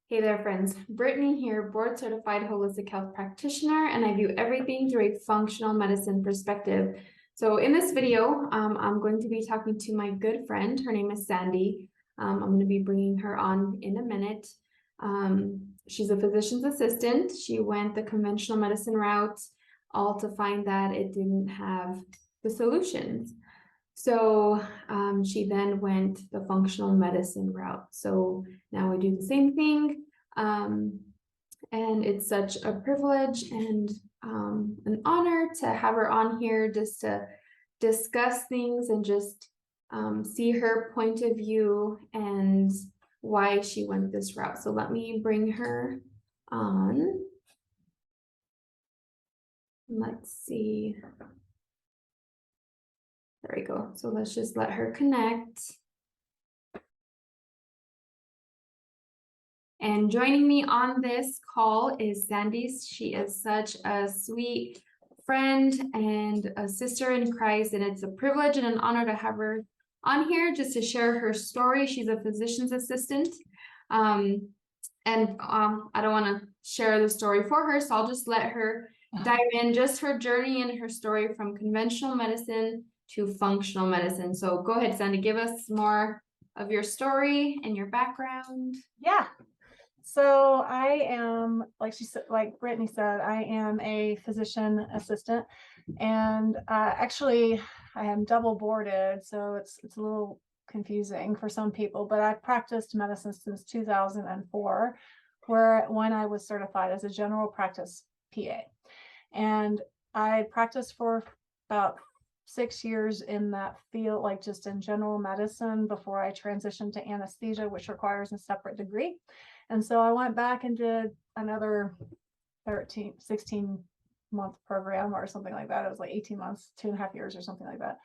Hey there, friends. Brittany here, board certified holistic health practitioner, and I view everything through a functional medicine perspective. So in this video, I'm going to be talking to my good friend. Her name is Sandy. I'm going to be bringing her on in a minute. She's a physician's assistant. She went the conventional medicine route, all to find that it didn't have the solutions. So she then went the functional medicine route. So now we do the same thing. And it's such a privilege and an honor to have her on here just to discuss things and just see her point of view and why she went this route. So let me bring her on. Let's see. There we go. So let's just let her connect. And joining me on this call is Sandy. She is such a sweet friend and a sister in Christ, and it's a privilege and an honor to have her on here just to share her story. She's a physician's assistant. I don't want to share the story for her, so I'll just let her dive in, just her journey and her story from conventional medicine to functional medicine. So go ahead, Sandy, give us more of your story and your background. Yeah. So I am, like Brittany said, I am a physician assistant, and actually I am double boarded, so it's a little confusing for some people. But I've practiced medicine since 2004, when I was certified as a general practice PA, and I practiced for about 6 years in that field, like just in general medicine, before I transitioned to anesthesia, which requires a separate degree. And so I went back and did another 16 month program or something like that. It was like 18 months, 2.5 years or something like that,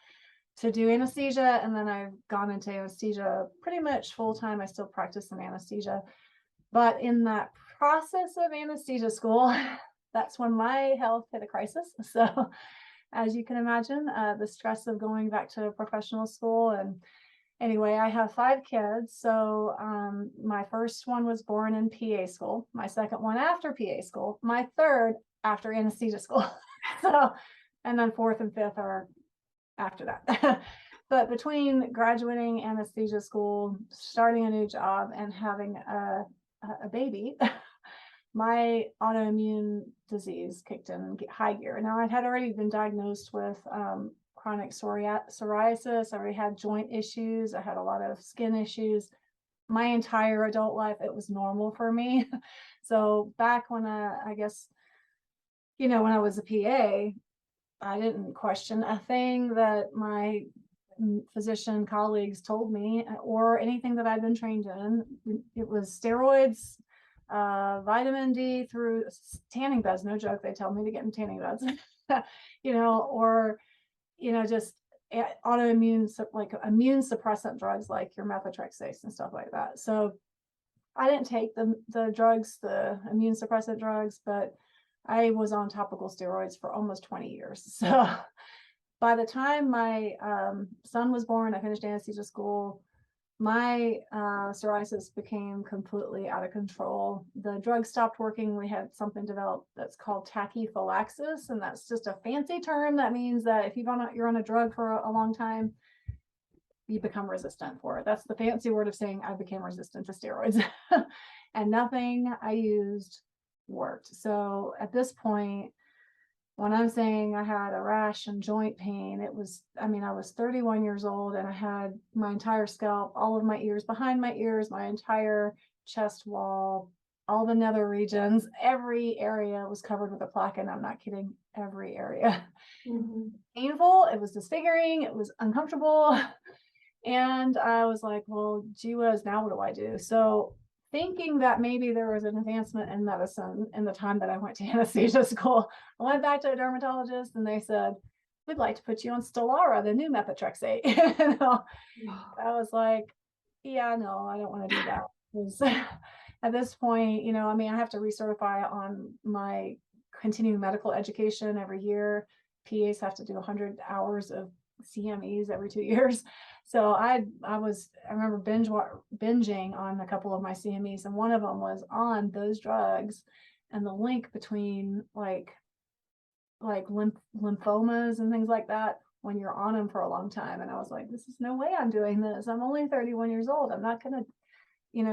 to do anesthesia. And then I've gone into anesthesia pretty much full time. I still practice in anesthesia. But in that process of anesthesia school, that's when my health hit a crisis. So as you can imagine, the stress of going back to professional school. And anyway, I have 5 kids. So my first one was born in PA school, my second one after PA school, my third after anesthesia school. So, and then fourth and fifth are after that. But between graduating anesthesia school, starting a new job, and having a baby, my autoimmune disease kicked in high gear. Now, I had already been diagnosed with chronic psoriasis. I already had joint issues. I had a lot of skin issues. My entire adult life, it was normal for me. So back when I guess, when I was a PA, I didn't question a thing that my physician colleagues told me or anything that I'd been trained in. It was steroids, vitamin D through tanning beds. No joke. They tell me to get in tanning beds, or, just autoimmune, like immune suppressant drugs, like your methotrexate and stuff like that. So I didn't take the drugs, the immune suppressant drugs, but I was on topical steroids for almost 20 years. So by the time my son was born, I finished anesthesia school. My psoriasis became completely out of control. The drug stopped working. We had something developed that's called tachyphylaxis, and that's just a fancy term that means that if you're on a drug for a long time, you become resistant for it. That's the fancy word of saying I became resistant to steroids. And nothing I used worked. So at this point, when I'm saying I had a rash and joint pain, I was 31 years old, and I had my entire scalp, all of my ears, behind my ears, my entire chest wall, all the nether regions, every area was covered with a plaque, and I'm not kidding, every area. Mm-hmm. Painful, it was disfiguring, it was uncomfortable. And I was like, well, gee whiz, now what do I do? So thinking that maybe there was an advancement in medicine in the time that I went to anesthesia school, I went back to a dermatologist, and they said, we'd like to put you on Stelara, the new methotrexate. I was like, yeah, no, I don't want to do that. Because at this point, I have to recertify on my continuing medical education every year. PAs have to do 100 hours of CMEs every 2 years. So I remember binging on a couple of my CMEs, and one of them was on those drugs and the link between like lymphomas and things like that when you're on them for a long time. And I was like, this is no way I'm doing this. I'm only 31 years old. I'm not going to,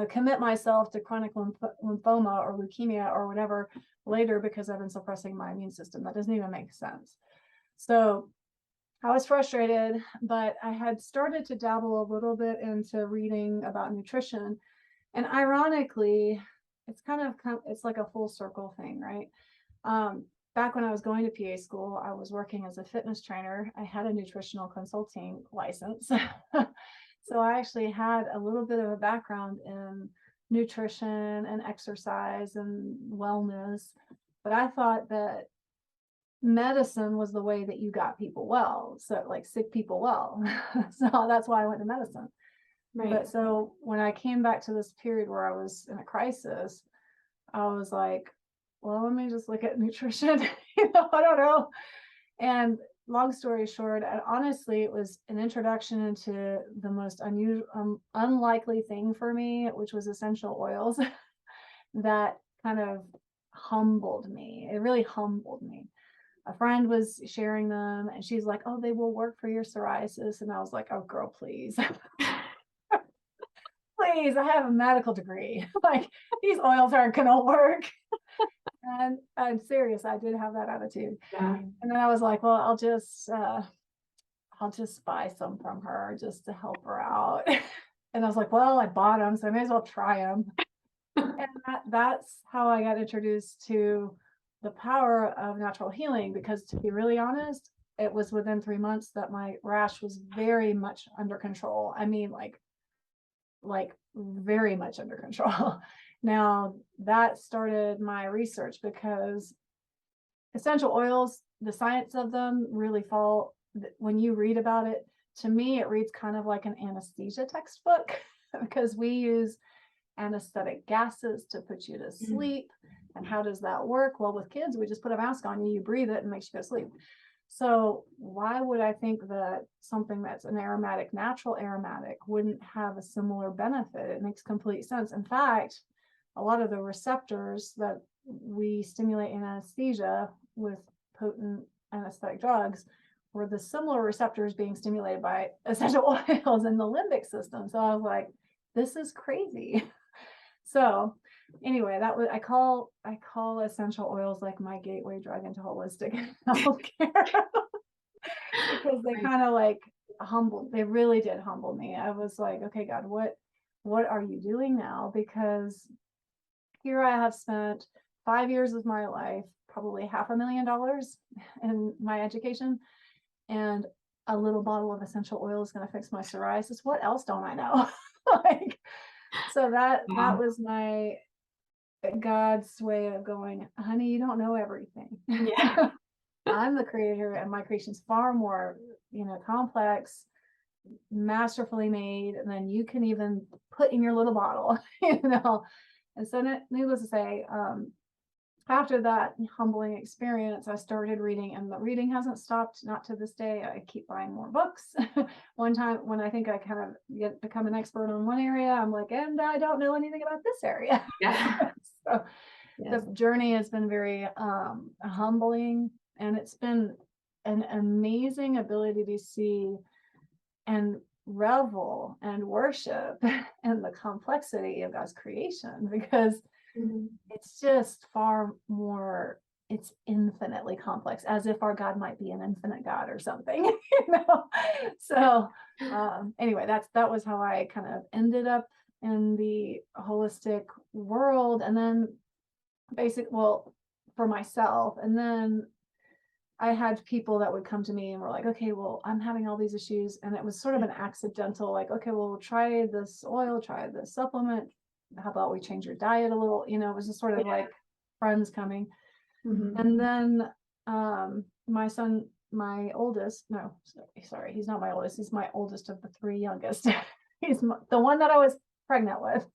commit myself to chronic lymphoma or leukemia or whatever later because I've been suppressing my immune system. That doesn't even make sense. So I was frustrated, but I had started to dabble a little bit into reading about nutrition. And ironically, it's it's like a full circle thing, right? Back when I was going to PA school, I was working as a fitness trainer. I had a nutritional consulting license. So I actually had a little bit of a background in nutrition and exercise and wellness, but I thought that medicine was the way that you got people well. So like sick people well. So that's why I went to medicine. Right. But so when I came back to this period where I was in a crisis, I was like, well, let me just look at nutrition. I don't know. And long story short, honestly, it was an introduction into the most unusual, unlikely thing for me, which was essential oils that kind of humbled me. It really humbled me. A friend was sharing them and she's like, oh, they will work for your psoriasis. And I was like, oh, girl, please. Please, I have a medical degree. Like, these oils aren't going to work. And I'm serious. I did have that attitude. Yeah. And then I was like, well, I'll just buy some from her just to help her out. And I was like, well, I bought them, so I may as well try them. And that's how I got introduced to the power of natural healing, because to be really honest, it was within 3 months that my rash was very much under control. I mean, like very much under control. Now that started my research because essential oils, the science of them really fall, when you read about it, to me, it reads kind of like an anesthesia textbook because we use anesthetic gases to put you to sleep. And how does that work? Well, with kids, we just put a mask on you, you breathe it and it makes you go to sleep. So why would I think that something that's an aromatic, natural aromatic wouldn't have a similar benefit? It makes complete sense. In fact, a lot of the receptors that we stimulate in anesthesia with potent anesthetic drugs were the similar receptors being stimulated by essential oils in the limbic system. So I was like, this is crazy. So anyway, that was, I call essential oils like my gateway drug into holistic healthcare because they kind of like they really did humble me. I was like, okay, God, what are you doing now? Because here I have spent 5 years of my life, probably $500,000 in my education, and a little bottle of essential oil is going to fix my psoriasis. What else don't I know? Like, so that was my God's way of going, honey, you don't know everything. Yeah. I'm the creator, and my creation's far more, complex, masterfully made than you can even put in your little bottle, And so, needless to say, after that humbling experience, I started reading, and the reading hasn't stopped, not to this day. I keep buying more books. One time when I think I kind of become an expert on one area, I'm like, and I don't know anything about this area. Yeah. So Yes. the journey has been very humbling, and it's been an amazing ability to see and revel and worship in the complexity of God's creation, because it's just far more, it's infinitely complex, as if our God might be an infinite God or something. So anyway, that was how I kind of ended up in the holistic world, and then for myself. And then I had people that would come to me and were like, okay, well, I'm having all these issues. And it was sort of an accidental, like, okay, well, try this oil, try this supplement. How about we change your diet a little? It was just sort of like friends coming. And then my son, my oldest, no, sorry, he's not my oldest. He's my oldest of the 3 youngest. He's the one that I was pregnant with.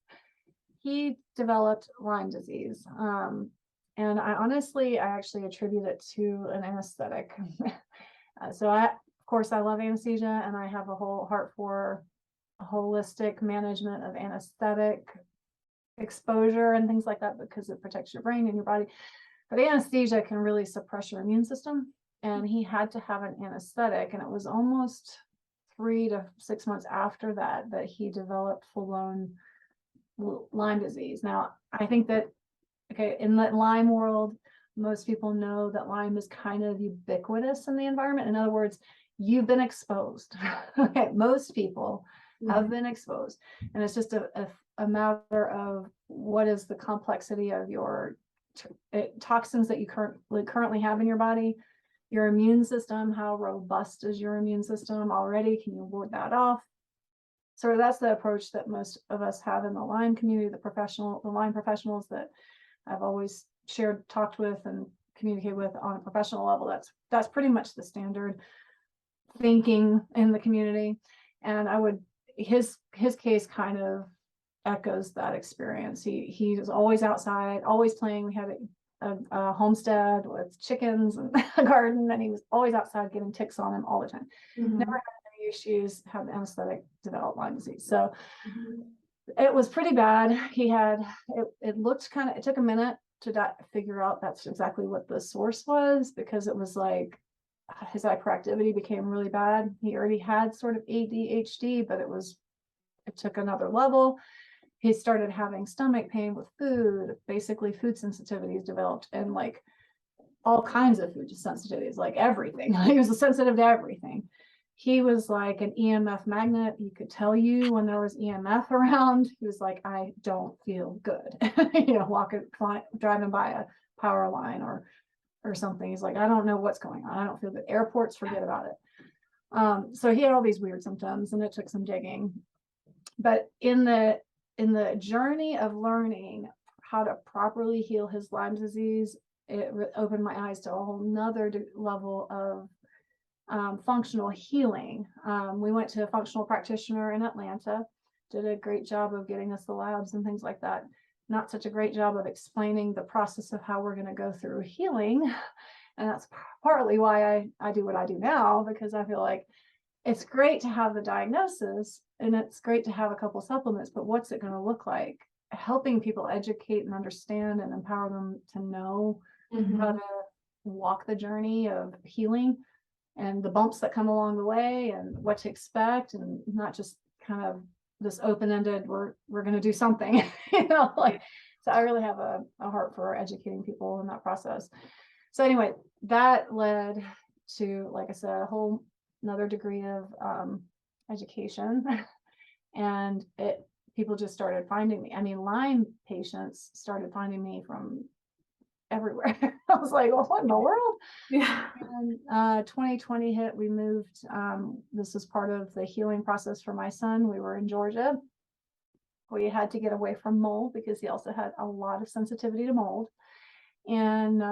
He developed Lyme disease. And I actually attribute it to an anesthetic. So of course, I love anesthesia, and I have a whole heart for holistic management of anesthetic exposure and things like that, because it protects your brain and your body. But anesthesia can really suppress your immune system. And he had to have an anesthetic, and it was almost 3 to 6 months after that he developed full-blown Lyme disease. Now, I think that, okay, in the Lyme world, most people know that Lyme is kind of ubiquitous in the environment. In other words, you've been exposed. Okay, most people have been exposed, and it's just a matter of what is the complexity of your toxins that you currently have in your body, your immune system, how robust is your immune system already, can you ward that off? So that's the approach that most of us have in the Lyme community, the Lyme professionals that I've always talked with and communicated with on a professional level. That's pretty much the standard thinking in the community. And his case kind of echoes that experience. He was always outside, always playing. We had a homestead with chickens and a garden, and he was always outside getting ticks on him all the time. Never had any issues, had anesthetic, developed Lyme disease. So it was pretty bad. It looked it took a minute to figure out that's exactly what the source was, because it was like his hyperactivity became really bad. He already had sort of ADHD, but it took another level. He started having stomach pain with food, basically food sensitivities developed, and like all kinds of food sensitivities, like everything. He was sensitive to everything. He was like an EMF magnet. He could tell you when there was EMF around. He was like, I don't feel good. Driving by a power line or something. He's like, I don't know what's going on. I don't feel good. Airports, forget about it. So he had all these weird symptoms, and it took some digging. But in the journey of learning how to properly heal his Lyme disease, it opened my eyes to a whole nother level of functional healing. We went to a functional practitioner in Atlanta, did a great job of getting us the labs and things like that. Not such a great job of explaining the process of how we're going to go through healing. And that's partly why I do what I do now, because I feel like it's great to have the diagnosis and it's great to have a couple supplements, but what's it going to look like? Helping people educate and understand and empower them to know how to walk the journey of healing and the bumps that come along the way and what to expect, and not just kind of this open-ended, we're going to do something, so I really have a heart for educating people in that process. So anyway, that led to, like I said, a whole another degree of education, and people just started finding me. I mean, Lyme patients started finding me from everywhere. I was like, well, what in the world? Yeah. And 2020 hit, we moved. This is part of the healing process for my son. We were in Georgia. We had to get away from mold because he also had a lot of sensitivity to mold. And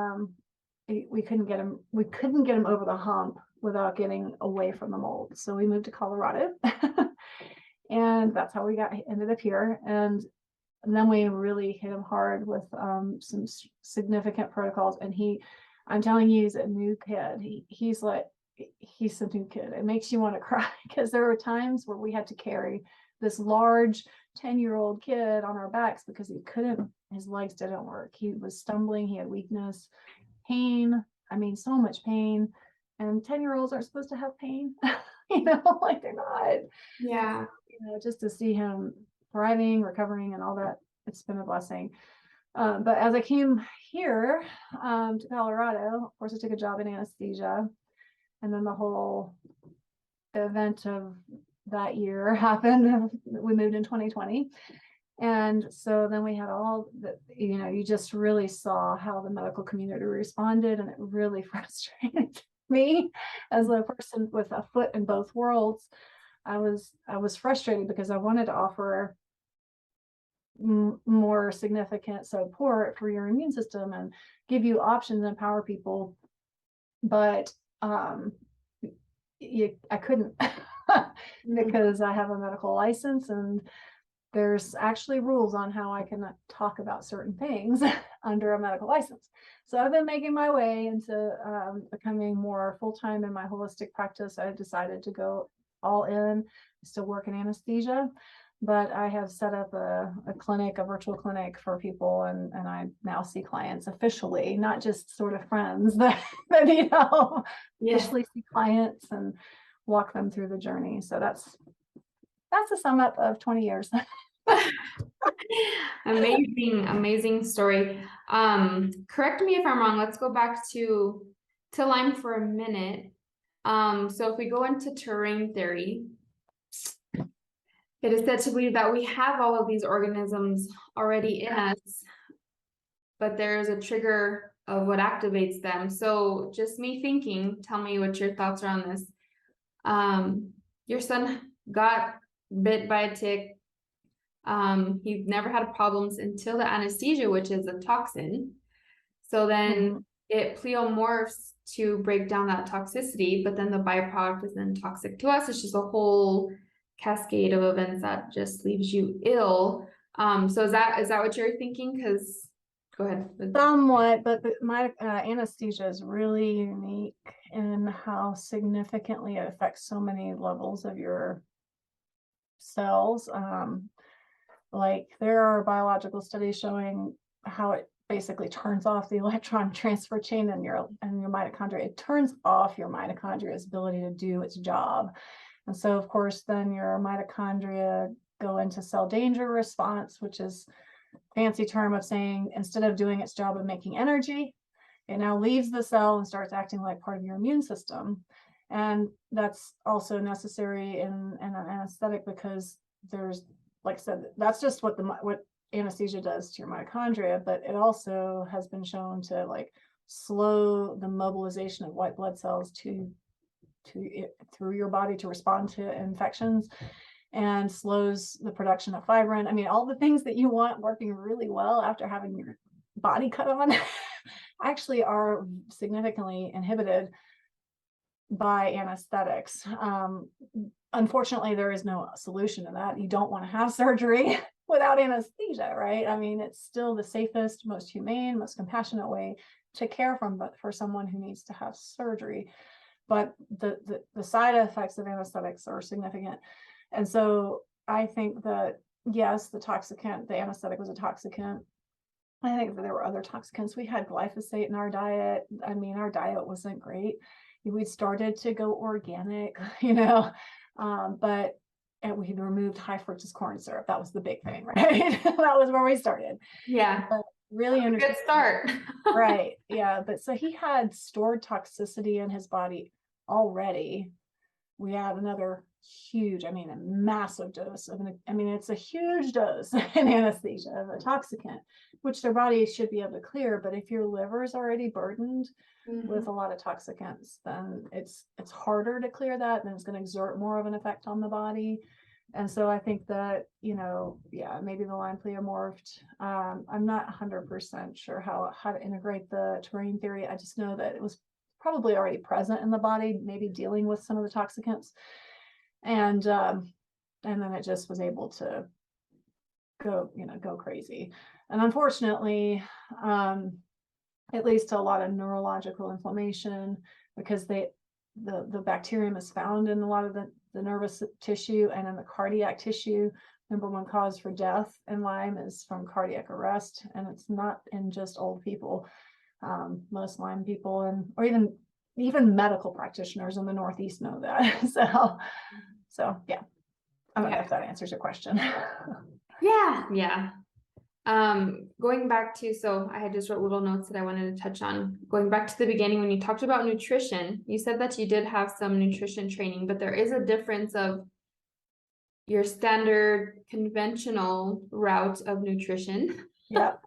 we couldn't get him over the hump without getting away from the mold. So we moved to Colorado. And that's how we ended up here. And then we really hit him hard with some significant protocols. And I'm telling you, he's a new kid. He's a new kid. It makes you want to cry, because there were times where we had to carry this large 10-year-old kid on our backs because his legs didn't work. He was stumbling, he had weakness, pain. I mean, so much pain. And 10-year-olds aren't supposed to have pain, like they're not. Yeah. Just to see him thriving, recovering, and all that, it's been a blessing. But as I came here to Colorado, of course, I took a job in anesthesia, and then the whole event of that year happened. We moved in 2020. And so then we had all the, you just really saw how the medical community responded, and it really frustrated me as a person with a foot in both worlds. I was frustrated because I wanted to offer more significant support for your immune system and give you options and empower people, but I couldn't because I have a medical license, and there's actually rules on how I can talk about certain things under a medical license. So I've been making my way into becoming more full-time in my holistic practice. I decided to go all in, still work in anesthesia, but I have set up a clinic, a virtual clinic for people, and I now see clients officially, not just sort of friends that Yes. officially see clients and walk them through the journey. So that's a sum up of 20 years. Amazing story. Correct me if I'm wrong. Let's go back to Lyme for a minute. So if we go into terrain theory, it is said to believe that we have all of these organisms already in us, but there is a trigger of what activates them. So just me thinking, tell me what your thoughts are on this. Your son got bit by a tick. He never had problems until the anesthesia, which is a toxin. So then it pleomorphs to break down that toxicity, but then the byproduct is then toxic to us. It's just a whole cascade of events that just leaves you ill. So is that what you're thinking? Because go ahead. Somewhat, but my anesthesia is really unique in how significantly it affects so many levels of your cells. Like there are biological studies showing how it basically turns off the electron transfer chain in your mitochondria. It turns off your mitochondria's ability to do its job. And so, of course, then your mitochondria go into cell danger response, which is a fancy term of saying instead of doing its job of making energy, it now leaves the cell and starts acting like part of your immune system. And that's also necessary in an anesthetic because there's, like I said, that's just what anesthesia does to your mitochondria, but it also has been shown to like slow the mobilization of white blood cells through your body to respond to infections, and slows the production of fibrin. I mean, all the things that you want working really well after having your body cut on actually are significantly inhibited by anesthetics. Unfortunately, there is no solution to that. You don't want to have surgery without anesthesia, right? I mean, it's still the safest, most humane, most compassionate way to care for someone who needs to have surgery. But the side effects of anesthetics are significant. And so I think that, yes, the anesthetic was a toxicant. I think that there were other toxicants. We had glyphosate in our diet. I mean, our diet wasn't great. We started to go organic, but we had removed high fructose corn syrup. That was the big thing, right? That was where we started. Yeah. But really good start. Right. Yeah. But so he had stored toxicity in his body already. We had another huge, a massive dose it's a huge dose in anesthesia of a toxicant, which their body should be able to clear. But if your liver is already burdened with a lot of toxicants, then it's harder to clear that, and it's going to exert more of an effect on the body. And so I think that, maybe the Lyme pleomorphed. I'm not 100% sure how to integrate the terrain theory. I just know that it was probably already present in the body, maybe dealing with some of the toxicants. And then it just was able to go crazy. And unfortunately, it leads to a lot of neurological inflammation because the bacterium is found in a lot of the nervous tissue and in the cardiac tissue. Number one cause for death in Lyme is from cardiac arrest, and it's not in just old people. Most Lyme people or even medical practitioners in the Northeast know that. So yeah, I don't know if that answers your question. Yeah. Going back to, so I had just wrote little notes that I wanted to touch on. Going back to the beginning, when you talked about nutrition, you said that you did have some nutrition training, but there is a difference of your standard conventional route of nutrition. Yep.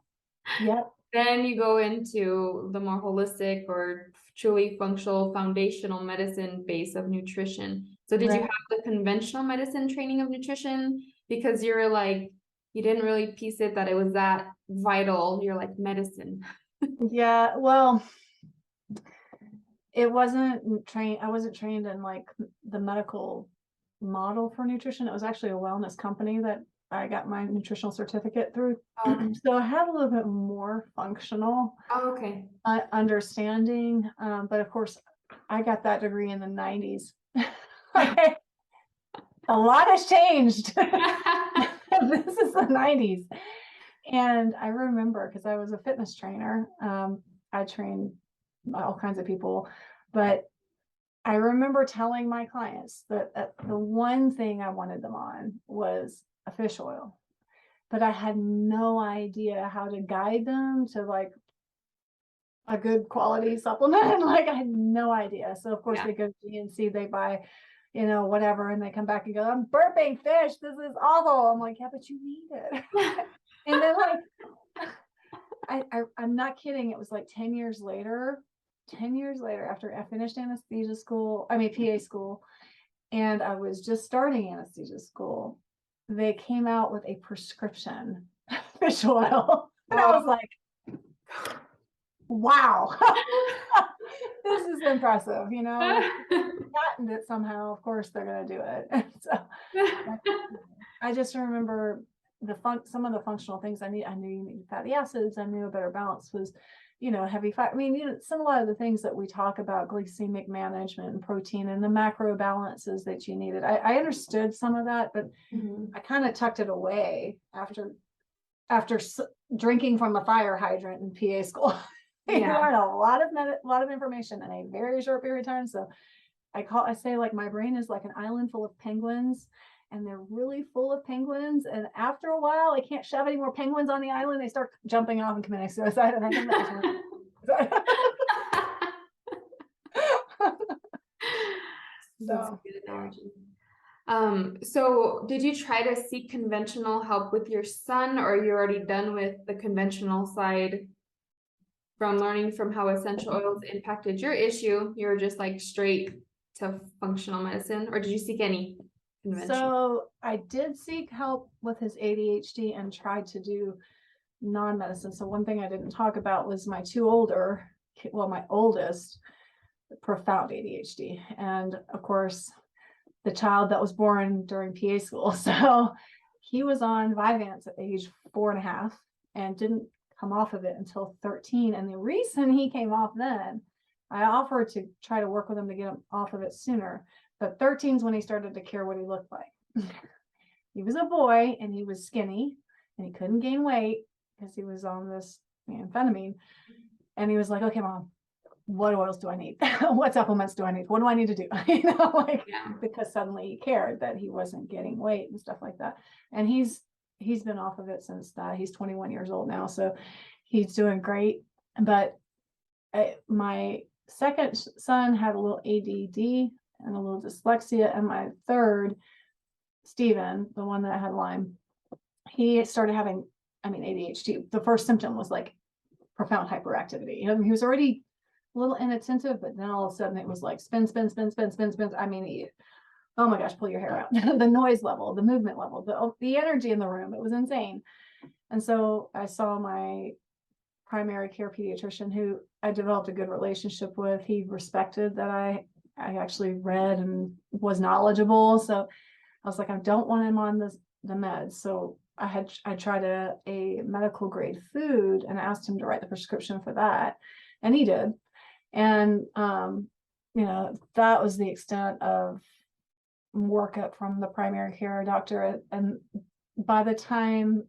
Then you go into the more holistic or truly functional foundational medicine base of nutrition. So did you have the conventional medicine training of nutrition? Because you're like, you didn't really piece it that it was that vital. You're like medicine. Yeah, well, it wasn't trained. I wasn't trained in like the medical model for nutrition. It was actually a wellness company that I got my nutritional certificate through. Okay. So I had a little bit more functional Oh, okay. understanding. But of course, I got that degree in the 90s. Okay. A lot has changed. This is the 90s. And I remember, because I was a fitness trainer, I trained all kinds of people, but I remember telling my clients that the one thing I wanted them on was a fish oil, but I had no idea how to guide them to like a good quality supplement. Like I had no idea. So of course Yeah. they go to GNC, they buy, whatever, and they come back and go, I'm burping fish. This is awful. I'm like, yeah, but you need it. And then I'm not kidding. It was like 10 years later after I finished anesthesia school, PA school, and I was just starting anesthesia school, they came out with a prescription fish oil. And I was like, wow, this is impressive, patent it somehow, of course they're going to do it. So I just remember some of the functional things I knew you needed fatty acids. I knew a better balance was, heavy fat. A lot of the things that we talk about, glycemic management and protein and the macro balances that you needed. I understood some of that, but I kind of tucked it away after drinking from a fire hydrant in PA school. You learn a lot of information in a very short period of time. So I say like my brain is like an island full of penguins, and they're really full of penguins. And after a while, I can't shove any more penguins on the island. They start jumping off and committing suicide. And I think that was That's a good analogy. So did you try to seek conventional help with your son, or are you already done with the conventional side from learning from how essential oils impacted your issue? You're just like straight to functional medicine, or did you seek any conventional? So I did seek help with his ADHD and tried to do non-medicine. So one thing I didn't talk about was my my oldest, profound ADHD. And of course, the child that was born during PA school. So he was on Vyvanse at age 4.5 and didn't come off of it until 13. And the reason he came off then, I offered to try to work with him to get him off of it sooner. But 13 is when he started to care what he looked like. He was a boy and he was skinny and he couldn't gain weight because he was on this amphetamine. And he was like, okay, Mom, what oils do I need? What supplements do I need? What do I need to do? Because suddenly he cared that he wasn't getting weight and stuff like that. And he's been off of it since he's 21 years old now. So he's doing great. But my second son had a little ADD and a little dyslexia. And my third, Steven, the one that had Lyme, he started having, ADHD. The first symptom was like profound hyperactivity. He was already a little inattentive, but then all of a sudden it was like spin. Oh my gosh, pull your hair out. The noise level, the movement level, the energy in the room, it was insane. And so I saw my primary care pediatrician, who I developed a good relationship with. He respected that I actually read and was knowledgeable. So I was like, I don't want him on the meds. So I tried a medical grade food and asked him to write the prescription for that. And he did. And, that was the extent of workup from the primary care doctor. And by the time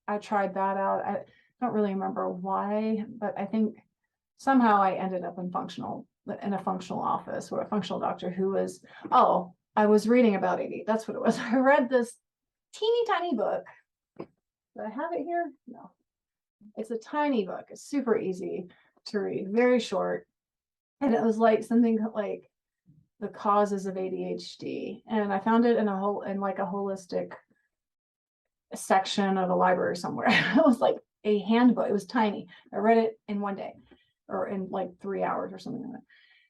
I tried that out, I don't really remember why, but I think somehow I ended up in a functional office where a functional doctor who was, I was reading about AD. That's what it was. I read this teeny tiny book. Do I have it here? No. It's a tiny book. It's super easy to read, very short. And it was like something like the causes of ADHD. And I found it in a holistic section of a library somewhere. It was like a handbook. It was tiny. I read it in one day or in like 3 hours or something like that.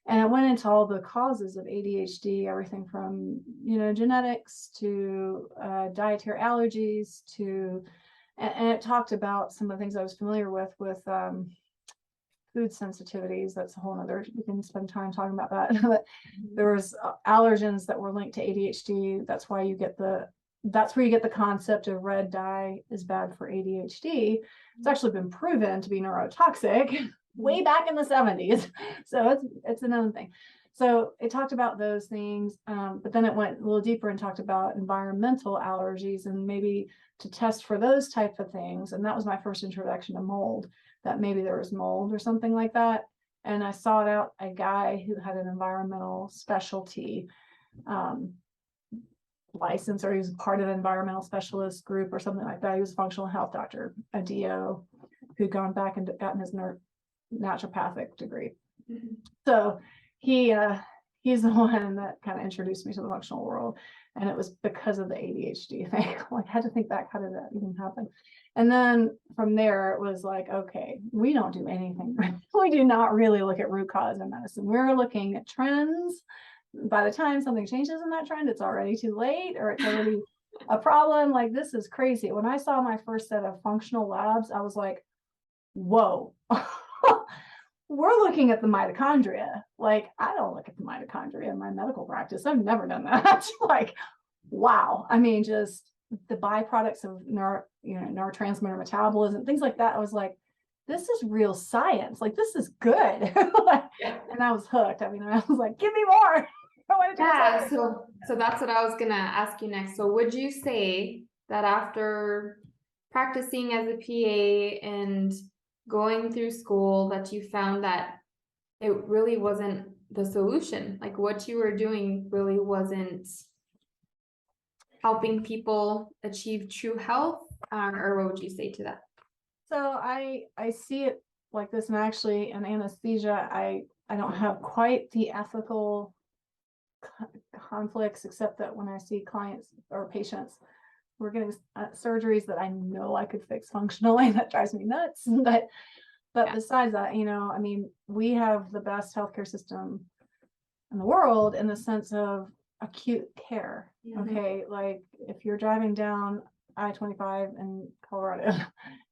And it went into all the causes of ADHD, everything from, genetics to dietary allergies and it talked about some of the things I was familiar with food sensitivities. That's a whole nother, we can spend time talking about that. But there was allergens that were linked to ADHD. That's why you get the that's where you get the concept of red dye is bad for ADHD. It's actually been proven to be neurotoxic way back in the 70s. So it's another thing. So it talked about those things, but then it went a little deeper and talked about environmental allergies and maybe to test for those type of things. And that was my first introduction to mold, that maybe there was mold or something like that. And I sought out a guy who had an environmental specialty license, or he was part of an environmental specialist group or something like that. He was a functional health doctor, a DO, who'd gone back and gotten his naturopathic degree. So he's the one that kind of introduced me to the functional world. And it was because of the ADHD thing. Like, I had to think back, how did that even happen? And then from there, it was like, okay, we don't do anything. We do not really look at root cause in medicine. We're looking at trends. By the time something changes in that trend, it's already too late, or it's already a problem. Like, this is crazy. When I saw my first set of functional labs, I was like, whoa. We're looking at the mitochondria. Like, I don't look at the mitochondria in my medical practice. I've never done that. Like, wow. I mean, just the byproducts of neurotransmitter metabolism, things like that. I was like, this is real science. Like, this is good. And I was hooked. I mean, I was like, give me more. Yeah, so that's what I was gonna ask you next. So would you say that after practicing as a PA and going through school, that you found that it really wasn't the solution? Like, what you were doing really wasn't helping people achieve true health, or what would you say to that? So I see it like this, and actually in anesthesia, I don't have quite the ethical conflicts, except that when I see clients or patients who are getting surgeries that I know I could fix functionally, that drives me nuts. But yeah. Besides that, I mean, we have the best healthcare system in the world in the sense of acute care. Okay, like if you're driving down I-25 in Colorado,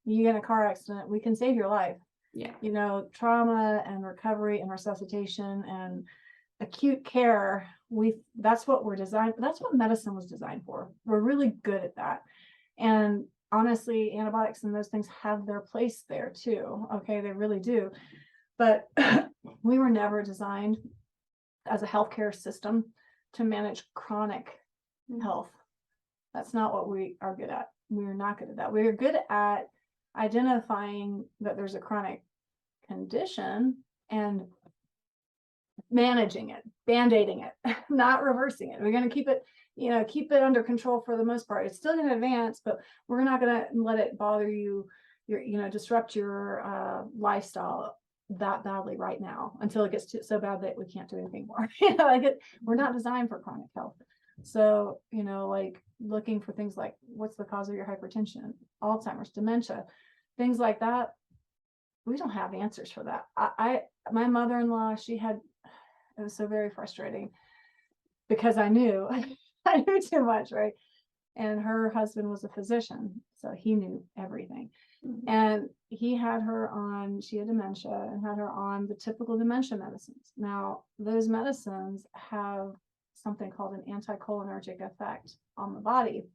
you get in a car accident, we can save your life. Yeah. Trauma and recovery and resuscitation and acute care, that's what we're designed, that's what medicine was designed for. We're really good at that. And honestly, antibiotics and those things have their place there too. Okay, they really do. But we were never designed as a healthcare system to manage chronic health. That's not what we are good at. We're not good at that. We're good at identifying that there's a chronic condition and managing it, band-aiding it, not reversing it. We're going to keep it under control for the most part. It's still going to advance, but we're not going to let it bother you, disrupt your lifestyle that badly right now until it gets so bad that we can't do anything more. We're not designed for chronic health. So, like looking for things like what's the cause of your hypertension, Alzheimer's, dementia, things like that. We don't have answers for that. My mother-in-law, it was so very frustrating because I knew too much, right? And her husband was a physician, so he knew everything. And he had her on, she had dementia, and had her on the typical dementia medicines. Now, those medicines have something called an anticholinergic effect on the body.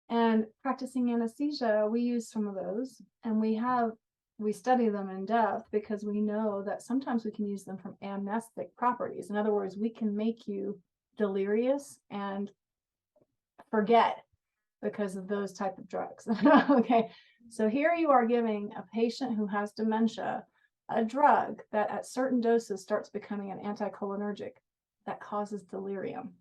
And practicing anesthesia, we use some of those, and we study them in depth because we know that sometimes we can use them from amnestic properties. In other words, we can make you delirious and forget because of those type of drugs. Okay, so here you are giving a patient who has dementia a drug that at certain doses starts becoming an anticholinergic that causes delirium.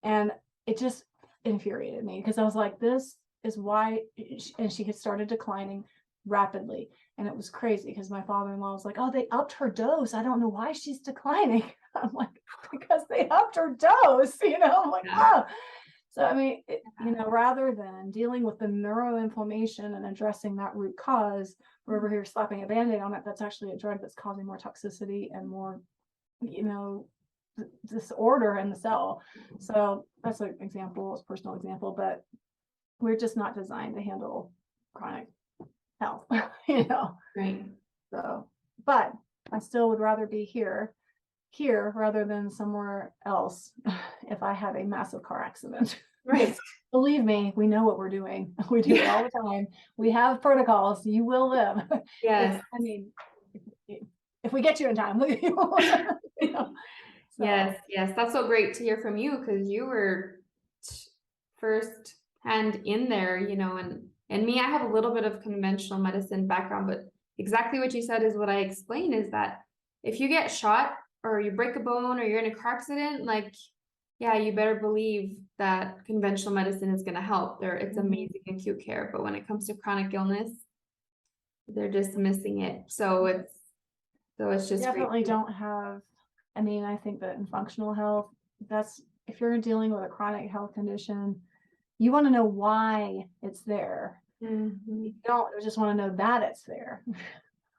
And it just infuriated me because I was like, this is why, and she had started declining rapidly. And it was crazy because my father-in-law was like, oh, they upped her dose. I don't know why she's declining. I'm like, because they upped her dose, I'm like, oh. So, I mean, rather than dealing with the neuroinflammation and addressing that root cause, we're over here slapping a Band-Aid on it. That's actually a drug that's causing more toxicity and more, disorder in the cell. So that's an example, it's a personal example, but we're just not designed to handle chronic health, Right. So, but I still would rather be here rather than somewhere else if I had a massive car accident. Right. Believe me, we know what we're doing. We do it all the time. We have protocols. You will live. Yes. I mean, if we get you in time, you know, so. Yes. Yes. That's so great to hear from you, because you were first hand in there, and me, I have a little bit of conventional medicine background, but exactly what you said is what I explained, is that if you get shot or you break a bone or you're in a car accident, like, yeah, you better believe that conventional medicine is going to help. It's amazing acute care, but when it comes to chronic illness, they're dismissing it. So it's just Definitely great. don't have, I mean, I think that in functional health, that's, if you're dealing with a chronic health condition, you want to know why it's there. You don't just want to know that it's there.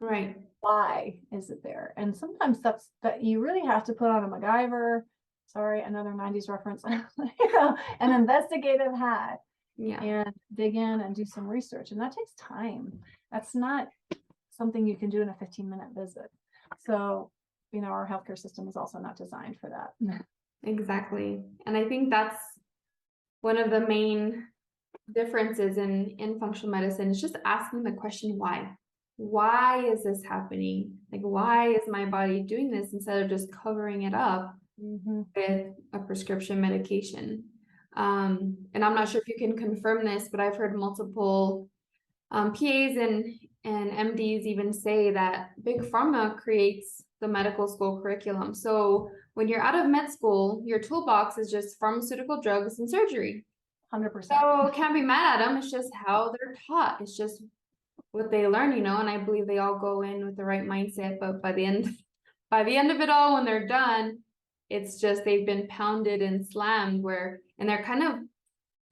Right. Why is it there? And sometimes that's that you really have to put on a MacGyver, sorry, another 90s reference, an investigative hat, Yeah. and dig in and do some research. And that takes time. That's not something you can do in a 15-minute visit. So, our healthcare system is also not designed for that. Exactly. And I think that's one of the main differences in functional medicine, is just asking the question, why? Why is this happening? Like, why is my body doing this, instead of just covering it up with a prescription medication? And I'm not sure if you can confirm this, but I've heard multiple PAs and MDs even say that Big Pharma creates the medical school curriculum. So when you're out of med school, your toolbox is just pharmaceutical drugs and surgery. 100%. So can't be mad at them. It's just how they're taught. It's just what they learn, and I believe they all go in with the right mindset. But by the end of it all, when they're done, it's just they've been pounded and slammed, and they're kind of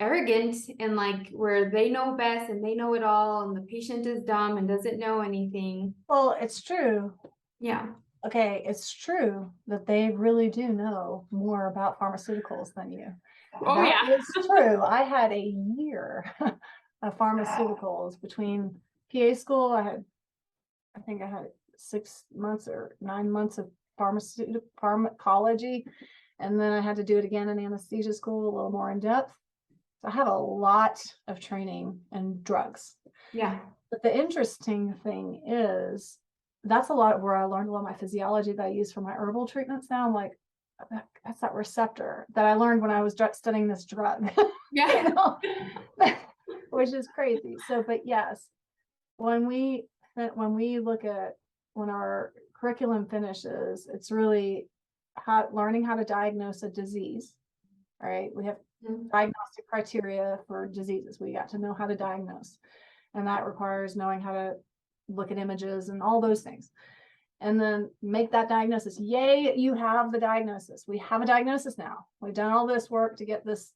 arrogant, and like, where they know best and they know it all, and the patient is dumb and doesn't know anything. Well, it's true. Yeah. Okay, it's true that they really do know more about pharmaceuticals than you. Oh, That yeah. is true. I had a year of pharmaceuticals between PA school. I think I had 6 months or 9 months of pharmacology, and then I had to do it again in anesthesia school, a little more in depth. So I have a lot of training in drugs. Yeah. But the interesting thing is, that's a lot where I learned a lot of my physiology that I use for my herbal treatments now. I'm like, that's that receptor that I learned when I was studying this drug. Yeah. Which is crazy. So, but yes, when we look at when our curriculum finishes, it's really learning how to diagnose a disease. Right? We have diagnostic criteria for diseases. We got to know how to diagnose, and that requires knowing how to look at images and all those things, and then make that diagnosis. Yay, you have the diagnosis. We have a diagnosis now. We've done all this work to get this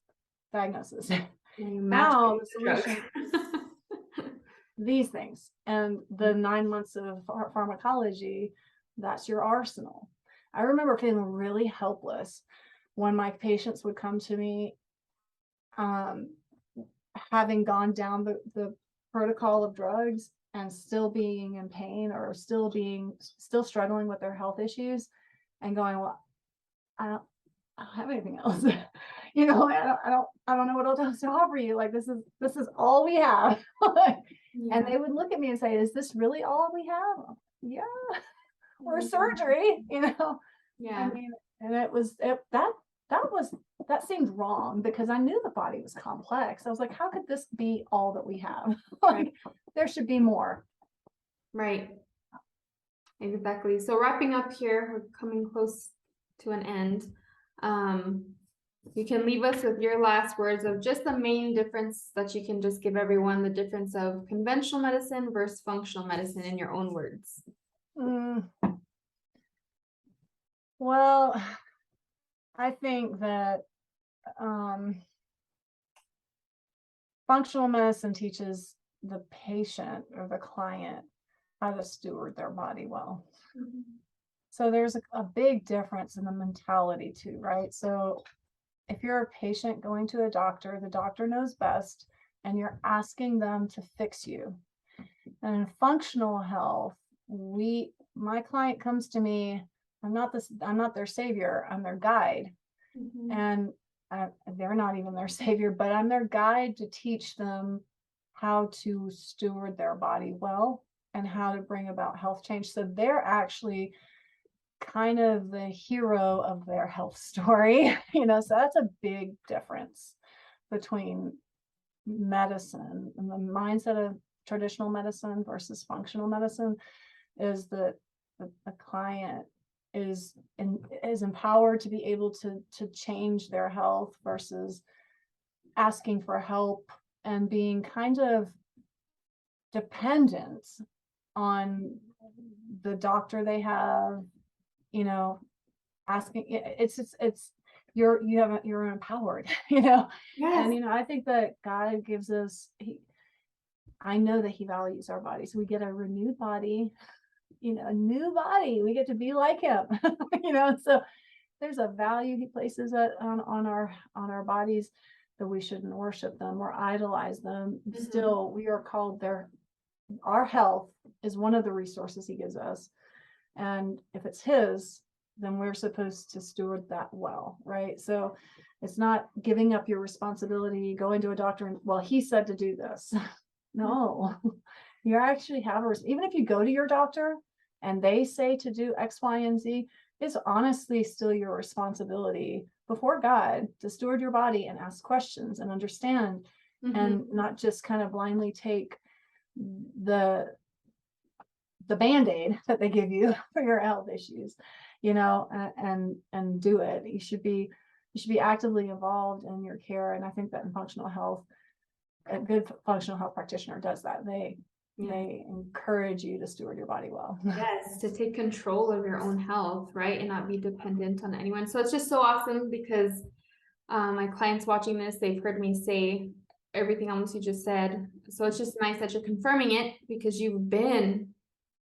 diagnosis. Now the solution these things, and the 9 months of pharmacology, that's your arsenal. I remember feeling really helpless when my patients would come to me, having gone down the protocol of drugs and still being in pain, or still struggling with their health issues, and going, well, I don't have anything else. I don't know what else to offer you. Like, this is all we have. And they would look at me and say, is this really all we have? Yeah, or surgery, Yeah. I mean, and that seemed wrong, because I knew the body was complex. I was like, how could this be all that we have? Like, there should be more. Right. Exactly. So wrapping up here, we're coming close to an end. You can leave us with your last words of just the main difference that you can just give everyone, the difference of conventional medicine versus functional medicine, in your own words. Well, I think that functional medicine teaches the patient or the client how to steward their body well. So there's a big difference in the mentality too, right? So if you're a patient going to a doctor, the doctor knows best, and you're asking them to fix you. And in functional health, my client comes to me, I'm not their savior, I'm their guide. And they're not even their savior, but I'm their guide to teach them how to steward their body well and how to bring about health change. So they're actually kind of the hero of their health story, so that's a big difference between medicine and the mindset of traditional medicine versus functional medicine, is that the client is empowered to be able to change their health versus asking for help and being kind of dependent on the doctor they have, asking. You're empowered, Yes. and I think that God gives us, I know that he values our bodies. We get a renewed body, a new body. We get to be like him, so there's a value he places on our bodies, that we shouldn't worship them or idolize them. Mhm. Still, we are called our health is one of the resources he gives us. And if it's his, then we're supposed to steward that well, right? So it's not giving up your responsibility, going to a doctor and, well, he said to do this. No, you actually have even if you go to your doctor and they say to do X, Y, and Z, it's honestly still your responsibility before God to steward your body and ask questions and understand, Mhm. and not just kind of blindly take the Band-Aid that they give you for your health issues, and do it. You should be actively involved in your care. And I think that in functional health, a good functional health practitioner does that. They encourage you to steward your body well. Yes, to take control of your own health, right? And not be dependent on anyone. So it's just so awesome because my clients watching this, they've heard me say everything almost you just said. So it's just nice that you're confirming it because you've been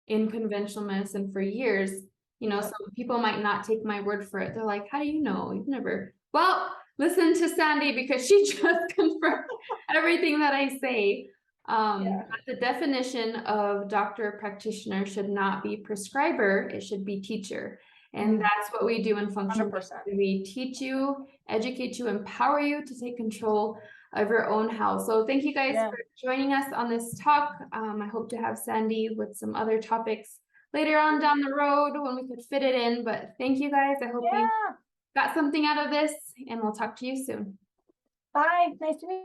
in conventional medicine for years. So people might not take my word for it. They're like, how do you know? You've never. Well, listen to Sandy because she just confirmed everything that I say. But the definition of doctor practitioner should not be prescriber, it should be teacher. And that's what we do in functional medicine. We teach you, educate you, empower you to take control of your own health. So thank you guys for joining us on this talk. I hope to have Sandy with some other topics later on down the road when we could fit it in. But thank you guys. I hope you got something out of this, and we'll talk to you soon. Bye. Nice to meet you.